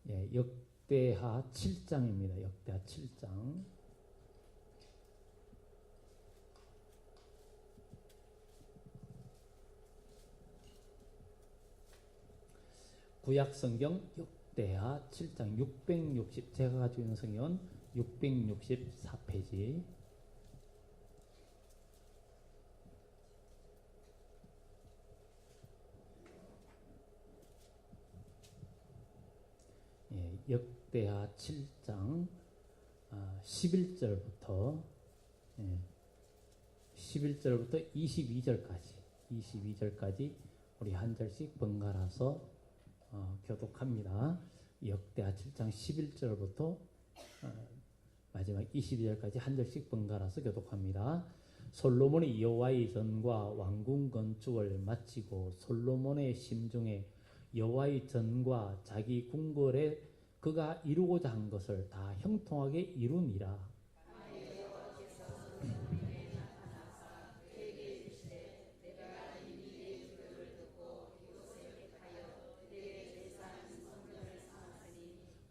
예, 역대하 7장입니다. 역대하 7장. 구약성경 역대하 7장 660, 제가 가지고 있는 성경은 664페이지. 예, 역대하 7장 11절부터 11절부터 22절까지 우리 한 절씩 번갈아서 교독합니다. 역대하 7장 11절부터 마지막 22절까지 한 절씩 번갈아서 교독합니다. 솔로몬이 여호와의 전과 왕궁 건축을 마치고 솔로몬의 심중에 여호와의 전과 자기 궁궐에 그가 이루고자 한 것을 다 형통하게 이루니라.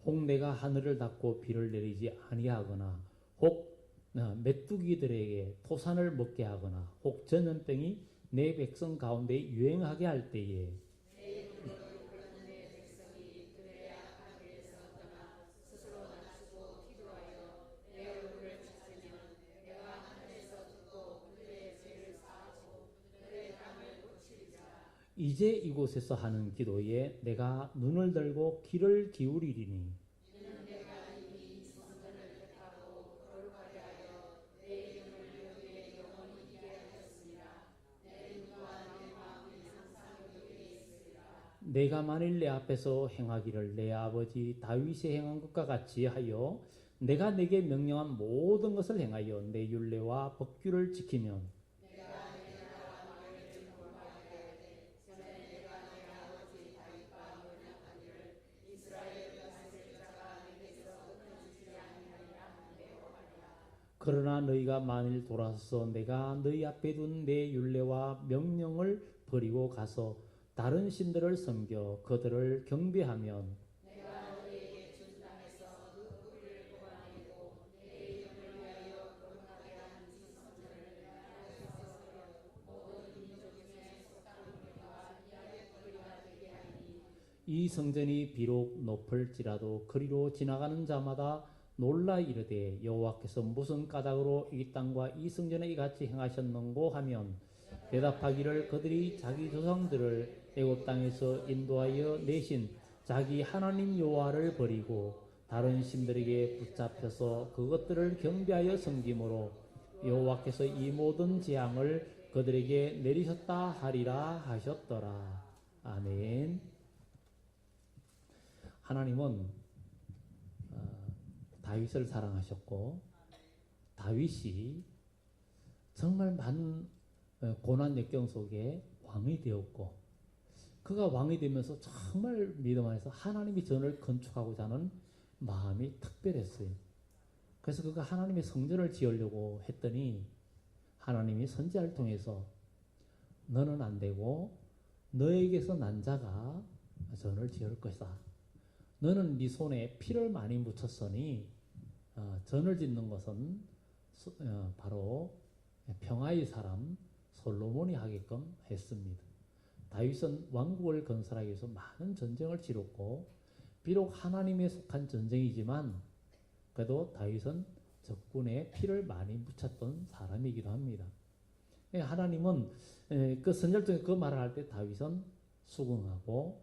혹 내가 하늘을 닫고 비를 내리지 아니하거나 혹 메뚜기들에게 토산을 먹게 하거나 혹 전염병이 내 백성 가운데 유행하게 할 때에 이제 이곳에서 하는 기도에 내가 눈을 들고 귀를 기울이리니 내가 만일 내 앞에서 행하기를 내 아버지 다윗이 행한 것과 같이 하여 내가 내게 명령한 모든 것을 행하여 내 율례와 법규를 지키면 그러나 너희가 만일 돌아서서 내가 너희 앞에 둔 내 율례와 명령을 버리고 가서 다른 신들을 섬겨 그들을 경배하면 이 성전이 비록 높을지라도 그리로 지나가는 자마다 놀라 이르되 여호와께서 무슨 까닭으로 이 땅과 이 성전에 이같이 행하셨는고 하면 대답하기를 그들이 자기 조상들을 애굽 땅에서 인도하여 내신 자기 하나님 여호와를 버리고 다른 신들에게 붙잡혀서 그것들을 경배하여 섬김으로 여호와께서 이 모든 재앙을 그들에게 내리셨다 하리라 하셨더라. 아멘. 하나님은 다윗을 사랑하셨고 다윗이 정말 많은 고난 역경 속에 왕이 되었고 그가 왕이 되면서 정말 믿음 안에서 하나님이 전을 건축하고자 하는 마음이 특별했어요. 그래서 그가 하나님의 성전을 지으려고 했더니 하나님이 선지자를 통해서 너는 안 되고 너에게서 난 자가 전을 지을 것이다. 너는 네 손에 피를 많이 묻혔으니 전을 짓는 것은 바로 평화의 사람 솔로몬이 하게끔 했습니다. 다윗은 왕국을 건설하기 위해서 많은 전쟁을 치렀고 비록 하나님에 속한 전쟁이지만 그래도 다윗은 적군의 피를 많이 묻혔던 사람이기도 합니다. 하나님은 그 선지자를 통해 그 말을 할 때 다윗은 수긍하고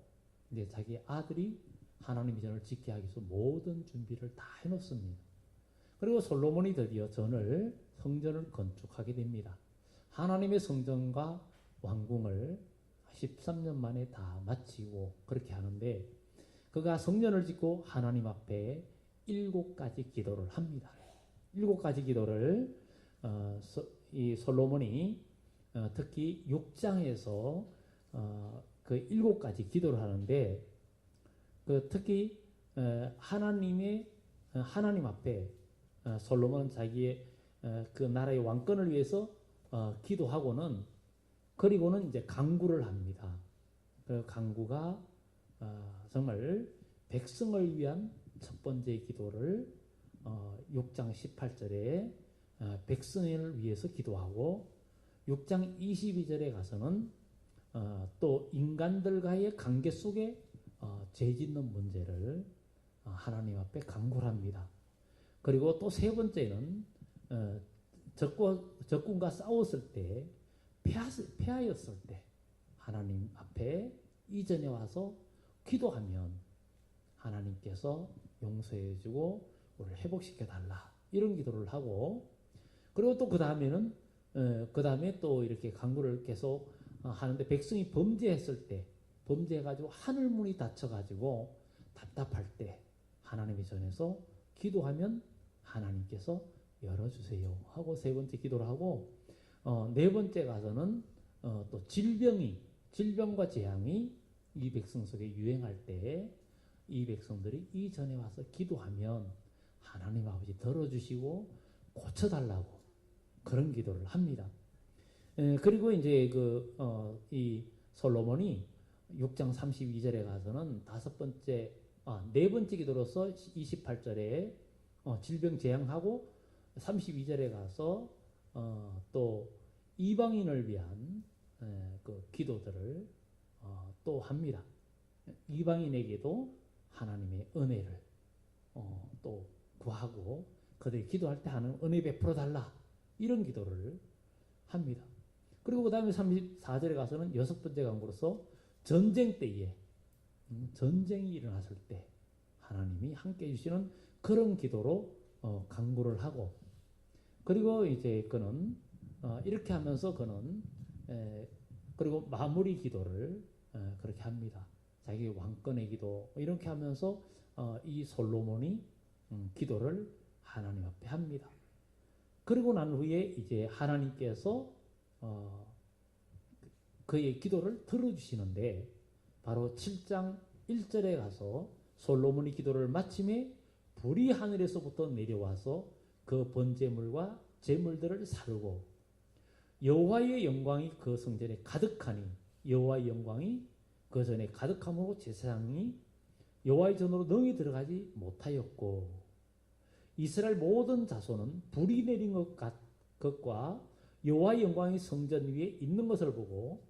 이제 자기 아들이 하나님의 전을 지키기 위해서 모든 준비를 다 해놓습니다. 그리고 솔로몬이 드디어 성전을 건축하게 됩니다. 하나님의 성전과 왕궁을 13년 만에 다 마치고 그렇게 하는데 그가 성전을 짓고 하나님 앞에 7가지 기도를 합니다. 7가지 기도를 이 솔로몬이 특히 6장에서 그 7가지 기도를 하는데 특히 하나님 앞에 솔로몬은 자기의 그 나라의 왕권을 위해서 기도하고는 그리고는 이제 간구를 합니다. 그 간구가 정말 백성을 위한 첫 번째 기도를 6장 18절에 백성을 위해서 기도하고 6장 22절에 가서는 또 인간들과의 관계 속에 죄 짓는 문제를 하나님 앞에 간구를 합니다. 그리고 또 세 번째는 적군과 싸웠을 때 패하였을 때 하나님 앞에 이전에 와서 기도하면 하나님께서 용서해 주고 우리를 회복시켜 달라 이런 기도를 하고, 그리고 또 그 다음에는 그 다음에 또 이렇게 간구를 계속 하는데, 백성이 범죄했을 때 범죄해가지고 하늘문이 닫혀가지고 답답할 때 하나님의 전에서 기도하면 하나님께서 열어주세요 하고 세 번째 기도를 하고, 네 번째 가서는 또 질병과 재앙이 이 백성 속에 유행할 때 이 백성들이 이 전에 와서 기도하면 하나님 아버지 들어주시고 고쳐달라고 그런 기도를 합니다. 그리고 이제 이 솔로몬이 6장 32절에 가서는 네 번째 기도로서 28절에 질병 재앙하고 32절에 가서 또 이방인을 위한 그 기도들을 또 합니다. 이방인에게도 하나님의 은혜를 또 구하고 그들이 기도할 때 하는 은혜 베풀어 달라 이런 기도를 합니다. 그리고 그 다음에 34절에 가서는 여섯 번째 간구로서 전쟁 때에 전쟁이 일어났을 때 하나님이 함께 해주시는 그런 기도로 간구를 하고, 그리고 이제 그는 이렇게 하면서 그는 그리고 마무리 기도를 그렇게 합니다. 자기 왕권의 기도 이렇게 하면서 이 솔로몬이 기도를 하나님 앞에 합니다. 그리고 난 후에 이제 하나님께서 그의 기도를 들어주시는데, 바로 7장 1절에 가서 솔로몬이 기도를 마침에 불이 하늘에서부터 내려와서 그 번제물과 제물들을 사르고 여호와의 영광이 그 성전에 가득하니, 여호와의 영광이 그 전에 가득함으로 제사장이 여호와의 전으로 능히 들어가지 못하였고, 이스라엘 모든 자손은 불이 내린 것과 여호와의 영광이 성전 위에 있는 것을 보고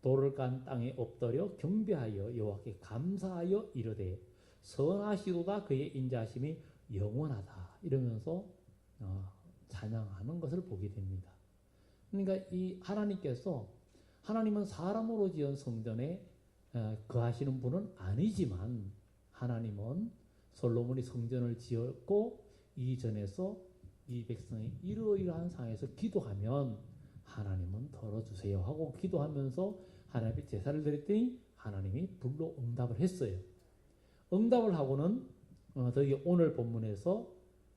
돌을 깐 땅에 엎드려 경배하여 여호와께 감사하여 이르되 선하시도다 그의 인자하심이 영원하다 이러면서 찬양하는 것을 보게 됩니다. 그러니까 이 하나님은 사람으로 지은 성전에 거하시는 분은 아니지만, 하나님은 솔로몬이 성전을 지었고 이전에서 이 백성이 이러이러한 상황에서 기도하면 하나님은 덜어주세요 하고 기도하면서 하나님께 제사를 드렸더니 하나님이 불로 응답을 했어요. 응답을 하고는 저기 오늘 본문에서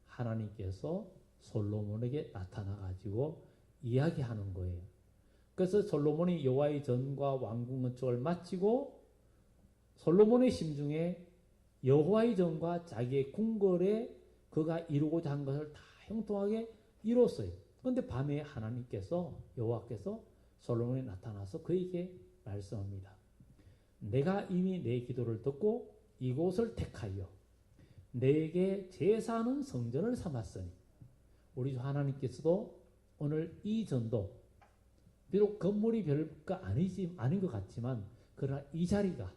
하나님께서 솔로몬에게 나타나 가지고 이야기하는 거예요. 그래서 솔로몬이 여호와의 전과 왕궁 건축을 마치고 솔로몬의 심중에 여호와의 전과 자기의 궁궐에 그가 이루고자 한 것을 다 형통하게 이뤘어요. 그런데 밤에 하나님께서 여호와께서 솔로몬에 나타나서 그에게 말씀합니다. 내가 이미 내 기도를 듣고 이곳을 택하여 내게 제사하는 성전을 삼았으니, 우리 주 하나님께서도 오늘 이 전도 비록 건물이 별거 아닌 것 같지만, 그러나 이 자리가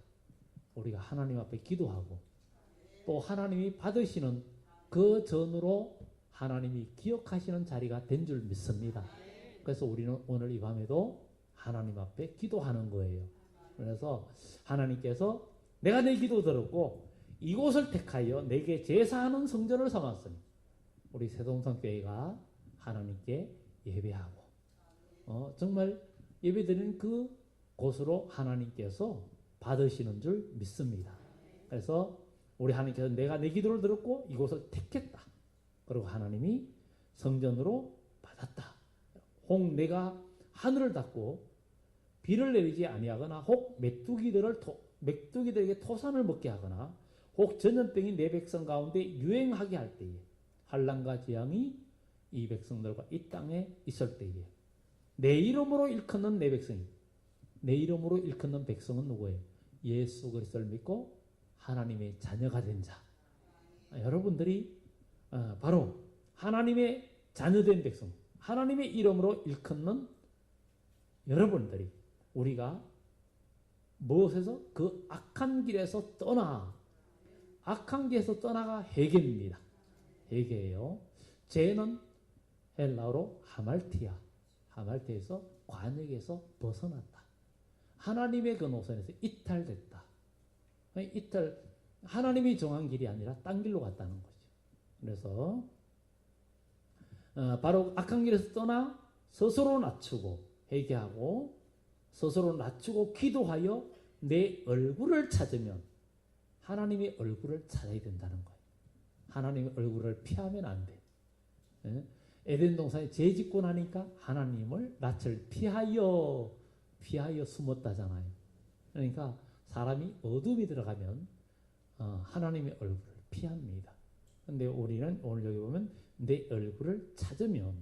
우리가 하나님 앞에 기도하고 또 하나님이 받으시는 그 전으로 하나님이 기억하시는 자리가 된 줄 믿습니다. 그래서 우리는 오늘 이 밤에도 하나님 앞에 기도하는 거예요. 그래서 하나님께서 내가 내 기도 들었고 이곳을 택하여 내게 제사하는 성전을 삼았으니, 우리 새동산교회가 하나님께 예배하고 정말 예배드리는 그 곳으로 하나님께서 받으시는 줄 믿습니다. 그래서 우리 하나님께서 내가 내 기도를 들었고 이곳을 택했다. 그리고 하나님이 성전으로 받았다. 혹 내가 하늘을 닫고 비를 내리지 아니하거나, 혹 메뚜기들에게 토산을 먹게 하거나, 혹 전염병이 내 백성 가운데 유행하게 할 때에, 환난과 재앙이 이 백성들과 이 땅에 있을 때에 내 이름으로 일컫는 내 백성이, 내 이름으로 일컫는 백성은 누구예요? 예수 그리스도를 믿고 하나님의 자녀가 된 자. 여러분들이 바로 하나님의 자녀된 백성, 하나님의 이름으로 일컫는 여러분들이 우리가 무엇에서 그 악한 길에서 악한 길에서 떠나가 회개입니다. 회개예요. 죄는 헬라어로 하말티아에서 관역에서 벗어났다. 하나님의 그 노선에서 이탈됐다. 하나님이 정한 길이 아니라 딴 길로 갔다는 거죠. 그래서 바로 악한 길에서 떠나 스스로 낮추고 회개하고 스스로 낮추고 기도하여 내 얼굴을 찾으면 하나님의 얼굴을 찾아야 된다는 거예요. 하나님의 얼굴을 피하면 안 돼. 에덴 동산에 죄 짓고 나니까 하나님을 낯을 피하여 숨었다잖아요. 그러니까 사람이 어둠이 들어가면 하나님의 얼굴을 피합니다. 근데 우리는 오늘 여기 보면 내 얼굴을 찾으면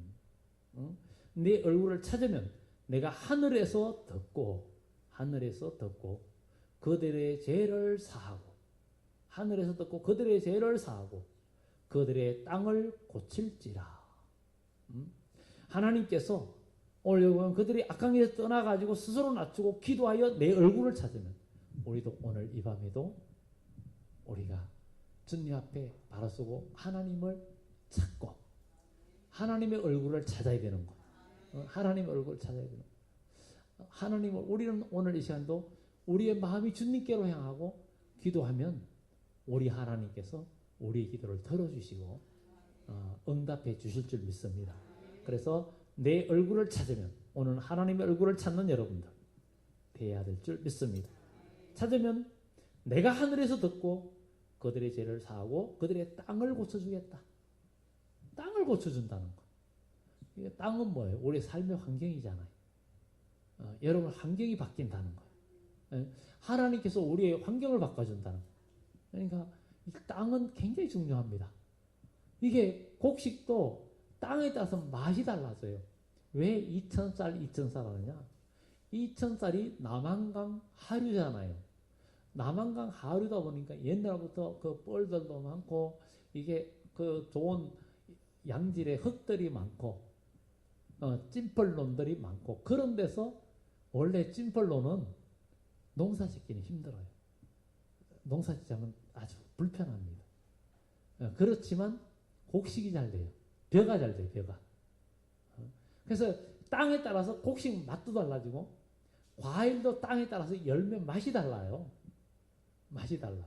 내 얼굴을 찾으면 내가 하늘에서 듣고 그들의 죄를 사하고 하늘에서 듣고 그들의 죄를 사하고 그들의 땅을 고칠지라. 하나님께서 오늘 여기 보면 그들이 악한 길에서 떠나가지고 스스로 낮추고 기도하여 내 얼굴을 찾으면 우리도 오늘 이 밤에도 우리가 주님 앞에 바로 서고 하나님을 찾고 하나님의 얼굴을 찾아야 되는 것. 하나님의 얼굴을 찾아야 되는 것. 하나님을 우리는 오늘 이 시간도 우리의 마음이 주님께로 향하고 기도하면 우리 하나님께서 우리의 기도를 들어주시고 응답해 주실 줄 믿습니다. 그래서 내 얼굴을 찾으면 오늘 하나님의 얼굴을 찾는 여러분들 돼야 될 줄 믿습니다. 찾으면 내가 하늘에서 듣고 그들의 죄를 사하고 그들의 땅을 고쳐주겠다. 땅을 고쳐준다는 거. 이게 땅은 뭐예요? 우리 삶의 환경이잖아요. 여러분 환경이 바뀐다는 거예요. 하나님께서 우리의 환경을 바꿔준다는 거예요. 그러니까 이 땅은 굉장히 중요합니다. 이게 곡식도 땅에 따라서 맛이 달라져요. 왜 2,000쌀, 2,000쌀 하느냐? 2,000쌀이 남한강 하류잖아요. 남한강 하류다 보니까 옛날부터 그 뻘들도 많고 이게 그 좋은 양질의 흙들이 많고 찜벌론들이 많고 그런 데서 원래 찜벌론은 농사 짓기는 힘들어요. 농사 짓자면 아주 불편합니다. 그렇지만 곡식이 잘 돼요. 벼가 잘 돼요. 벼가. 그래서 땅에 따라서 곡식 맛도 달라지고 과일도 땅에 따라서 열매 맛이 달라요. 맛이 달라요.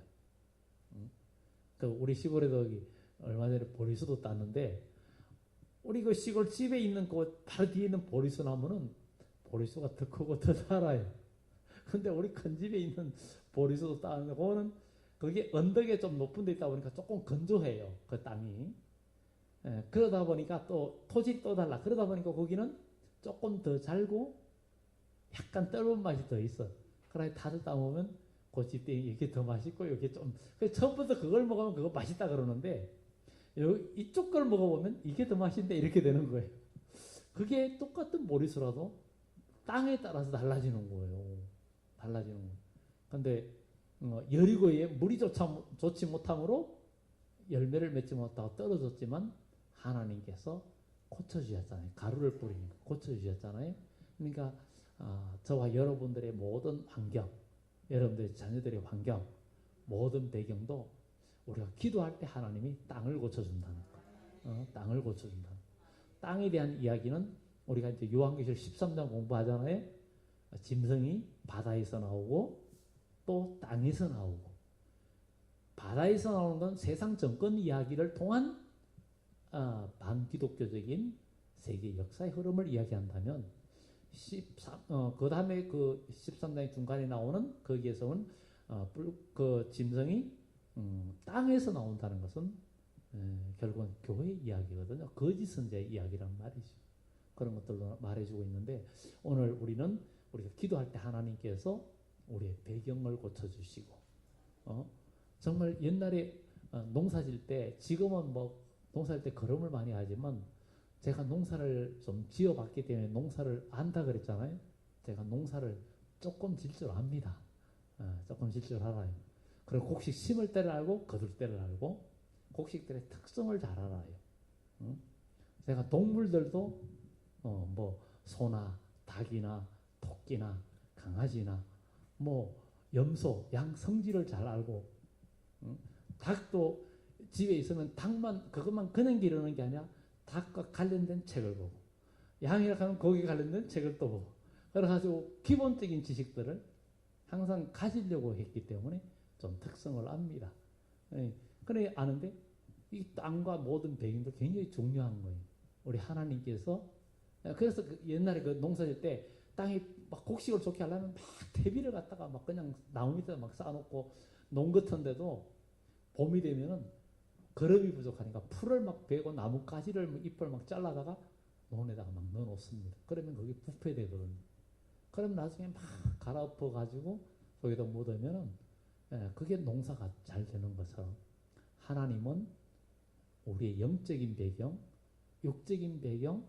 그 우리 시골에도 여기 얼마 전에 보리수도 땄는데 우리 그 시골 집에 있는 그 바로 뒤에 있는 보리수 나무는 보리수가 더 크고 더 달아요. 근데 우리 큰 집에 있는 보리수도 따는데 그거는 그게 언덕에 좀 높은 데 있다 보니까 조금 건조해요. 그 땅이. 그러다 보니까 또 토질이 또 달라. 그러다 보니까 거기는 조금 더 잘고 약간 떫은 맛이 더 있어. 그러니 다들 따보면 그 집 때 이게 더 맛있고 이게 좀 처음부터 그걸 먹으면 그거 맛있다 그러는데 이쪽 걸 먹어보면 이게 더 맛있는데 이렇게 되는 거예요. 그게 똑같은 보리수라도 땅에 따라서 달라지는 거예요. 달라지는 거예요. 근데 여리고에 물이 좋지 못함으로 열매를 맺지 못하고 떨어졌지만 하나님께서 고쳐주셨잖아요. 가루를 뿌리니까 고쳐주셨잖아요. 그러니까 저와 여러분들의 모든 환경, 여러분들의 자녀들의 환경, 모든 배경도 우리가 기도할 때 하나님이 땅을 고쳐준다는 거. 땅을 고쳐준다. 땅에 대한 이야기는 우리가 이제 요한계시록 13장 공부하잖아요. 짐승이 바다에서 나오고 또 땅에서 나오고 바다에서 나오는 건 세상 정권 이야기를 통한 반기독교적인 세계 역사의 흐름을 이야기한다면 그 다음에 그 13장의 중간에 나오는 거기에서는 그 짐승이 땅에서 나온다는 것은 결국은 교회 이야기거든요. 거짓 선지자의 이야기란 말이죠. 그런 것들도 말해주고 있는데 오늘 우리가 기도할 때 하나님께서 우리의 배경을 고쳐주시고 정말 옛날에 농사질 때 지금은 뭐 농사질 때 거름을 많이 하지만 제가 농사를 좀 지어봤기 때문에 농사를 안다 그랬잖아요. 제가 농사를 조금 질 줄 압니다. 조금 질 줄 알아요. 그리고 곡식 심을 때를 알고 거둘 때를 알고 곡식들의 특성을 잘 알아요. 응? 제가 동물들도 뭐 소나 닭이나 토끼나 강아지나 뭐 염소, 양 성질을 잘 알고, 응? 닭도 집에 있으면 닭만 그것만 그냥 기르는 게 아니라 닭과 관련된 책을 보고, 양이라 하면 거기에 관련된 책을 또 보고, 그래가지고 기본적인 지식들을 항상 가지려고 했기 때문에 좀 특성을 압니다. 그래 아는데 이 땅과 모든 배경도 굉장히 중요한 거예요. 우리 하나님께서 그래서 옛날에 그 농사질 때 땅이 막 곡식을 좋게 하려면 막 퇴비를 갖다가 막 그냥 나무 밑에다 막 쌓아놓고 농 같은데도 봄이 되면은 거름이 부족하니까 풀을 막 베고 나무 가지를 잎을 막 잘라다가 논에다가 막 넣어놓습니다. 그러면 거기 부패되거든요. 그럼 나중에 막 갈아엎어 가지고 거기다 묻으면은 그게 농사가 잘 되는 것처럼 하나님은 우리의 영적인 배경, 육적인 배경,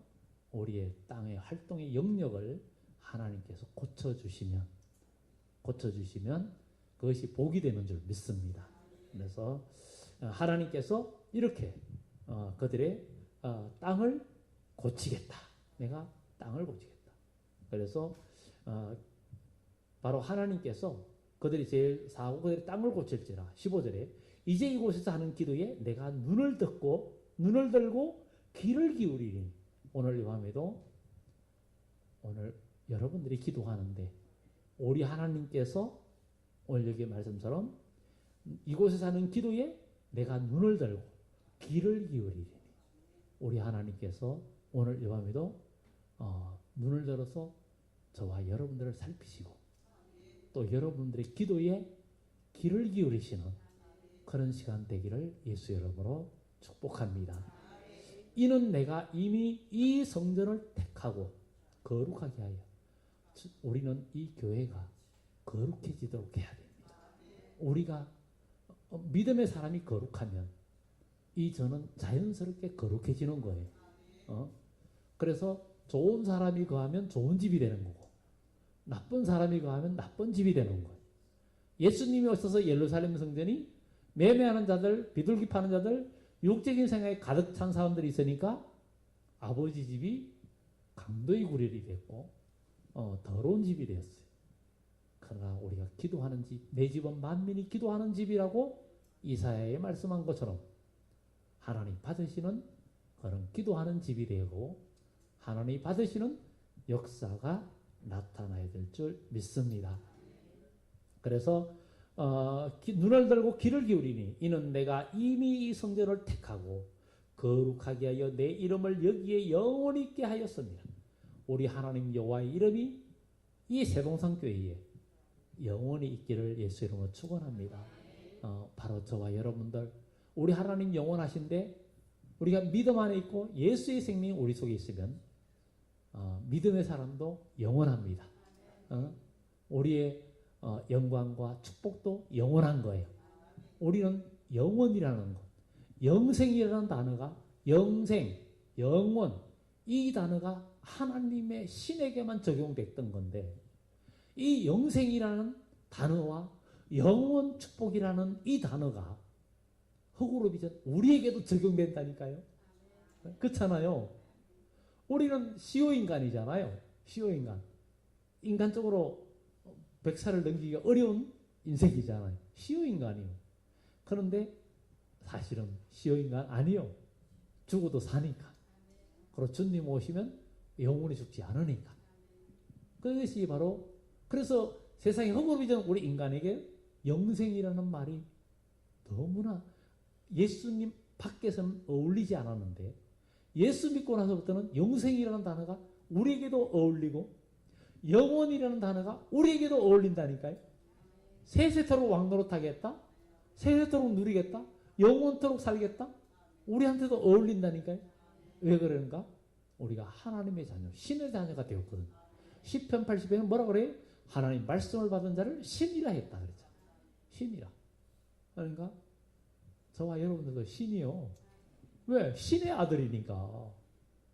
우리의 땅의 활동의 영역을 하나님께서 고쳐주시면 그것이 복이 되는 줄 믿습니다. 그래서 하나님께서 이렇게 그들의 땅을 고치겠다. 내가 땅을 고치겠다. 그래서 바로 하나님께서 그들이 제일 사하고 그들이 땅을 고칠지라 15절에 이제 이곳에서 하는 기도에 내가 눈을 들고 귀를 기울이니 오늘 이 밤에도 오늘 여러분들이 기도하는데 우리 하나님께서 오늘 여기 말씀처럼 이곳에서 하는 기도에 내가 눈을 들고 귀를 기울이니 우리 하나님께서 오늘 이 밤에도 눈을 들어서 저와 여러분들을 살피시고 또 여러분들의 기도에 귀를 기울이시는 그런 시간 되기를 예수 이름으로 축복합니다. 이는 내가 이미 이 성전을 택하고 거룩하게 하여 우리는 이 교회가 거룩해지도록 해야 됩니다. 우리가 믿음의 사람이 거룩하면 이 전은 자연스럽게 거룩해지는 거예요. 그래서 좋은 사람이 거하면 좋은 집이 되는 거고 나쁜 사람이 거하면 나쁜 집이 되는 거예요. 예수님이 오셔서 예루살렘 성전이 매매하는 자들, 비둘기 파는 자들, 육적인 생각에 가득 찬 사람들이 있으니까 아버지 집이 강도의 구렬이 됐고 더러운 집이 되었어요. 그러나 우리가 기도하는 집, 내 집은 만민이 기도하는 집이라고 이사야에 말씀한 것처럼 하나님 받으시는 그런 기도하는 집이 되고 하나님 받으시는 역사가 나타나야 될 줄 믿습니다. 그래서 눈을 들고 귀를 기울이니 이는 내가 이미 이 성전을 택하고 거룩하게 하여 내 이름을 여기에 영원히 있게 하였습니다. 우리 하나님 여호와의 이름이 이 세동산 교회에 영원히 있기를 예수 이름으로 축원합니다. 바로 저와 여러분들 우리 하나님 영원하신데 우리가 믿음 안에 있고 예수의 생명이 우리 속에 있으면 믿음의 사람도 영원합니다. 우리의 영광과 축복도 영원한 거예요. 우리는 영원이라는 것, 영생이라는 단어가 영생, 영원 이 단어가 하나님의 신에게만 적용됐던 건데 이 영생이라는 단어와 영원 축복이라는 이 단어가 흙으로 빚은 우리에게도 적용된다니까요. 그렇잖아요. 우리는 시효인간이잖아요. 시효인간. 인간적으로 100살을 넘기기가 어려운 인생이잖아요. 시효인간이요. 그런데 사실은 시효인간 아니요. 죽어도 사니까. 그리고 주님 오시면 영원히 죽지 않으니까. 그것이 바로 그래서 세상에 흙으로 빚은 우리 인간에게 영생이라는 말이 너무나 예수님 밖에서는 어울리지 않았는데 예수 믿고 나서부터는 영생이라는 단어가 우리에게도 어울리고 영원이라는 단어가 우리에게도 어울린다니까요. 세세토록 왕노릇하겠다. 세세토록 누리겠다. 영원토록 살겠다. 우리한테도 어울린다니까요. 왜 그런가? 우리가 하나님의 자녀, 신의 자녀가 되었거든요. 시편 80에는 뭐라 그래요? 하나님 말씀을 받은 자를 신이라 했다 그랬죠. 신이라. 그러니까 저와 여러분들도 신이요. 왜? 신의 아들이니까.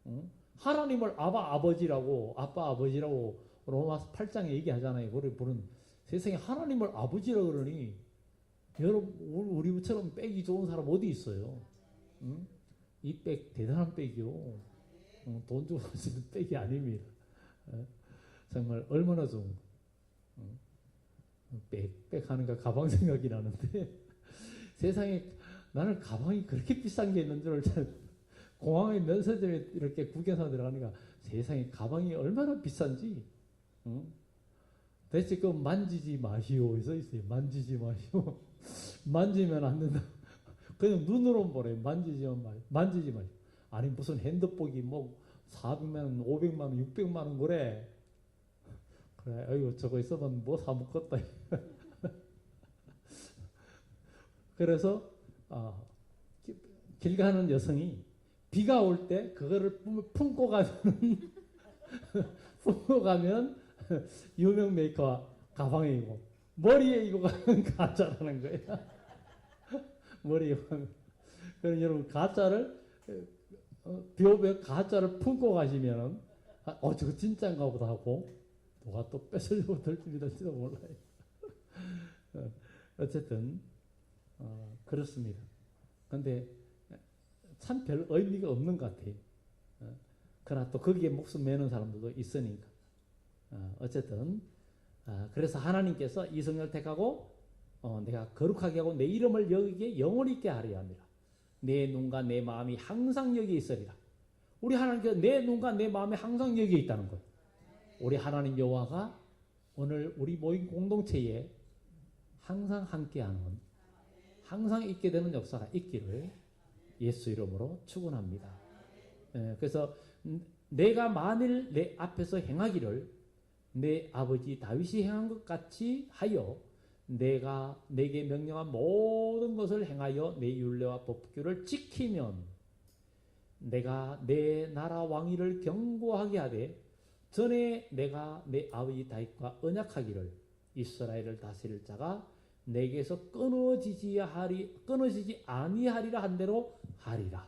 응? 하나님을 아버지라고 아빠 아버지라고 로마서 8장에 얘기하잖아요. 그걸 부른 세상에 하나님을 아버지라고 그러니 여러분 우리처럼 백이 좋은 사람 어디 있어요? 응? 이 백 대단한 백이요. 돈 주고 사는 백이 아닙니다. 정말 얼마나 좋은 거. 빽빽 하는가 가방 생각이 나는데 세상에 나는 가방이 그렇게 비싼 게 있는 줄 알았잖아요. 공항에 면세점에 이렇게 국외사 들어가니까 세상에 가방이 얼마나 비싼지. 응? 대체 그 만지지 마시오 써 있어요. 만지지 마시오. 만지면 안 된다. 그냥 눈으로 보래. 만지지 마시오. 아니 무슨 핸드폰이 뭐 400만 원, 500만 원, 600만 원 그래. 그래, 아이고 저거 있으면 뭐 사 먹겠다. 그래서 길 가는 여성이 비가 올 때 그거를 품고 가면 품고 가면 유명 메이커 가방이고 머리에 이거 가면 가짜라는 거야. 머리에 가면. 그럼 여러분 가짜를 비 오면 가짜를 품고 가시면은 저거 진짜인가 보다 하고 누가 또 뺏으려고 들지도 몰라요. 어쨌든 그렇습니다. 근데 참 별 의미가 없는 것 같아요. 그러나 또 거기에 목숨 매는 사람들도 있으니까. 어쨌든 그래서 하나님께서 이성을 택하고 내가 거룩하게 하고 내 이름을 여기게 영원히 있게 하려 합니다. 내 눈과 내 마음이 항상 여기에 있으리라. 우리 하나님께서 내 눈과 내 마음이 항상 여기에 있다는 거예요. 우리 하나님 여호와가 오늘 우리 모임 공동체에 항상 함께하는 항상 있게 되는 역사가 있기를 예수 이름으로 축원합니다. 그래서 내가 만일 내 앞에서 행하기를 내 아버지 다윗이 행한 것 같이 하여 내가 내게 명령한 모든 것을 행하여 내 율례와 법규를 지키면 내가 내 나라 왕위를 견고하게 하되 전에 내가 내 아버지 다윗과 언약하기를 이스라엘을 다스릴 자가 내게서 끊어지지 아니하리라 한 대로 하리라.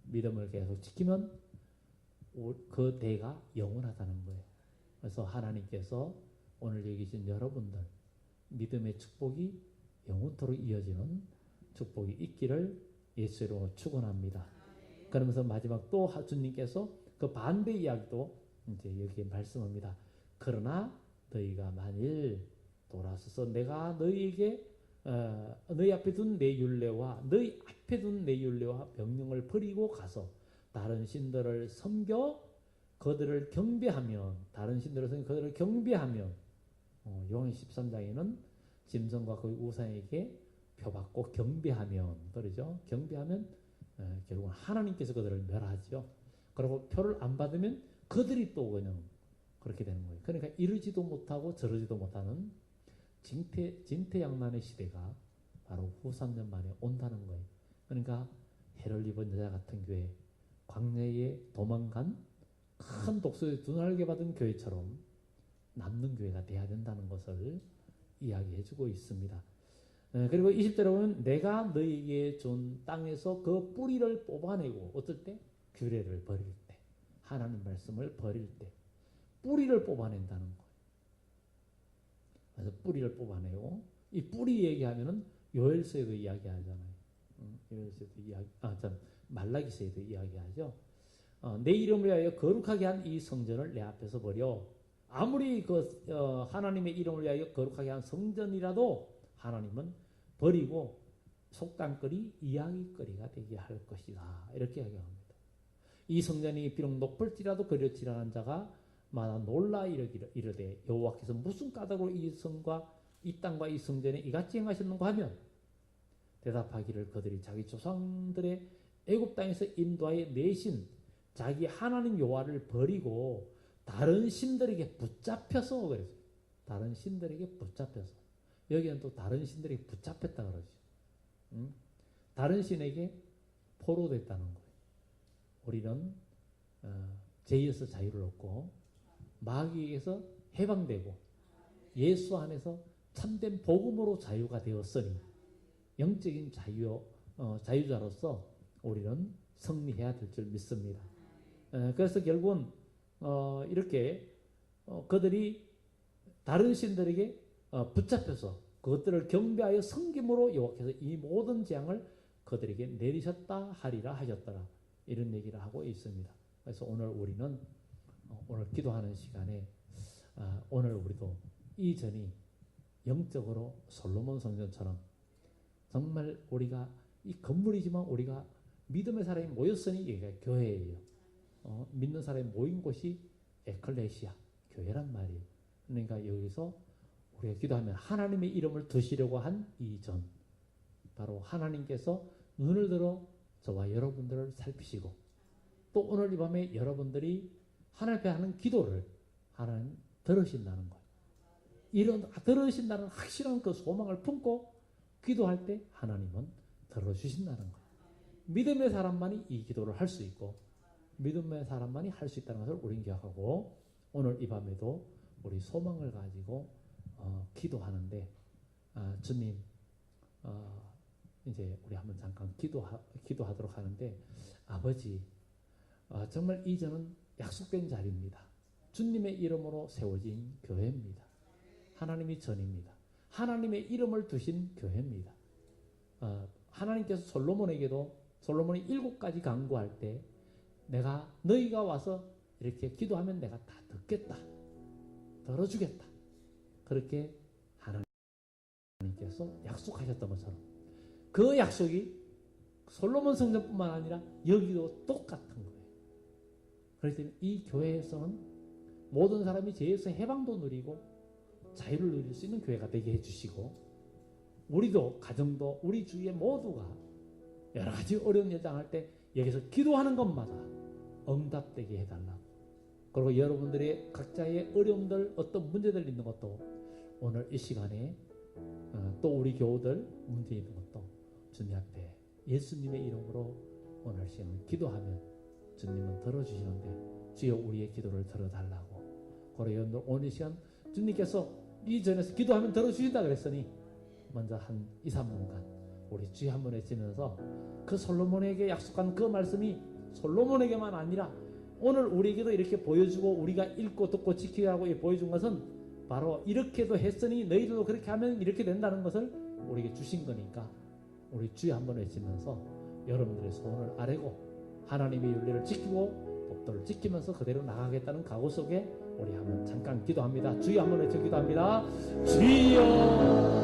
믿음을 계속 지키면 그 대가 영원하다는 거예요. 그래서 하나님께서 오늘 여기 계신 여러분들 믿음의 축복이 영원토록 이어지는 축복이 있기를 예수로 축원합니다. 그러면서 마지막 또 주님께서 그 반대 이야기도 이제 여기에 말씀합니다. 그러나 너희가 만일 돌아서서 내가 너희에게 너희 앞에 둔 내 율례와 너희 앞에 둔 내 율례와 명령을 버리고 가서 다른 신들을 섬겨 그들을 경배하면 다른 신들을 섬겨 그들을 경배하면 요한 13장에는 짐승과 그 우상에게 표받고 경배하면 그러죠. 경배하면 결국은 하나님께서 그들을 멸하죠. 그리고 표를 안 받으면 그들이 또 그냥 그렇게 되는 거예요. 그러니까 이러지도 못하고 저러지도 못하는 진퇴양난의 시대가 바로 후 3년 만에 온다는 거예요. 그러니까 해를 입은 여자 같은 교회, 광야에 도망간 큰 독수리 두 날개 받은 교회처럼 남는 교회가 돼야 된다는 것을 이야기해주고 있습니다. 그리고 20절에 보면 내가 너희에게 준 땅에서 그 뿌리를 뽑아내고 어떨 때? 규례를 버릴 때, 하나님 말씀을 버릴 때 뿌리를 뽑아낸다는 거예요. 그래서 뿌리를 뽑아내고 이 뿌리 얘기하면은 요엘서에도 이야기하잖아요. 요엘서에도 말라기서에도 이야기하죠. 내 이름을 위하여 거룩하게 한 이 성전을 내 앞에서 버려. 아무리 하나님의 이름을 위하여 거룩하게 한 성전이라도 하나님은 버리고 속담거리, 이야기거리가 되게 할 것이다. 이렇게 이야기합니다. 이 성전이 비록 높을지라도 거렸지라는 자가 마다 놀라 이르되 여호와께서 무슨 까닭으로 이 성과 이 땅과 이 성전에 이같이 행하셨는가 하면 대답하기를 그들이 자기 조상들의 애굽 땅에서 인도하여 내신 자기 하나님 여호와를 버리고 다른 신들에게 붙잡혀서 그랬어요. 다른 신들에게 붙잡혀서 여기는 또 다른 신들에게 붙잡혔다 그러죠. 다른 신에게 포로됐다는 거예요. 우리는 죄에서 자유를 얻고 마귀에게서 해방되고 예수 안에서 참된 복음으로 자유가 되었으니 영적인 자유자로서 우리는 승리해야 될 줄 믿습니다. 그래서 결국은 이렇게 그들이 다른 신들에게 붙잡혀서 그것들을 경배하여 섬김으로 여호와께서 이 모든 재앙을 그들에게 내리셨다 하리라 하셨더라. 이런 얘기를 하고 있습니다. 그래서 오늘 우리는 오늘 기도하는 시간에 오늘 우리도 이 전이 영적으로 솔로몬 성전처럼 정말 우리가 이 건물이지만 우리가 믿음의 사람이 모였으니 여기가 교회예요. 믿는 사람이 모인 곳이 에클레시아, 교회란 말이에요. 그러니까 여기서 우리가 기도하면 하나님의 이름을 드시려고 한 이 전, 바로 하나님께서 눈을 들어 저와 여러분들을 살피시고 또 오늘 이 밤에 여러분들이 하나님 앞에 하는 기도를 하나님 들으신다는 거예요. 이런 들으신다는 확실한 그 소망을 품고 기도할 때 하나님은 들어주신다는 거예요. 믿음의 사람만이 이 기도를 할 수 있고 믿음의 사람만이 할 수 있다는 것을 우리는 기억하고 오늘 이 밤에도 우리 소망을 가지고 기도하는데 주님 이제 우리 한번 잠깐 기도하도록 하는데 아버지 정말 이 전은 약속된 자리입니다. 주님의 이름으로 세워진 교회입니다. 하나님이 전입니다. 하나님의 이름을 두신 교회입니다. 하나님께서 솔로몬이 7가지 간구할 때 내가 너희가 와서 이렇게 기도하면 내가 다 듣겠다. 들어주겠다. 그렇게 하나님께서 약속하셨던 것처럼 그 약속이 솔로몬 성전뿐만 아니라 여기도 똑같은 거예요. 그래서 이 교회에서는 모든 사람이 죄에서 해방도 누리고 자유를 누릴 수 있는 교회가 되게 해주시고 우리도 가정도 우리 주위의 모두가 여러 가지 어려운 일을 당할 때 여기서 기도하는 것마다 응답되게 해달라고. 그리고 여러분들의 각자의 어려움들 어떤 문제들 있는 것도 오늘 이 시간에 또 우리 교우들 문제 있는 것도 주님 앞에 예수님의 이름으로 오늘 시간 기도하면 주님은 들어주시는데 주여 우리의 기도를 들어달라고. 그리고 여러분들 오늘 시간 주님께서 이전에서 기도하면 들어주신다 그랬으니 먼저 한 2, 3분간 우리 주여 한번 외치면서 그 솔로몬에게 약속한 그 말씀이 솔로몬에게만 아니라 오늘 우리에게도 이렇게 보여주고 우리가 읽고 듣고 지키라고 보여준 것은 바로 이렇게도 했으니 너희들도 그렇게 하면 이렇게 된다는 것을 우리에게 주신 거니까 우리 주여 한번 외치면서 여러분들의 소원을 아뢰고 하나님의 윤리를 지키고 법도를 지키면서 그대로 나가겠다는 각오 속에 우리 한번 잠깐 기도합니다. 주여 한번 외쳐 기도합니다. 주여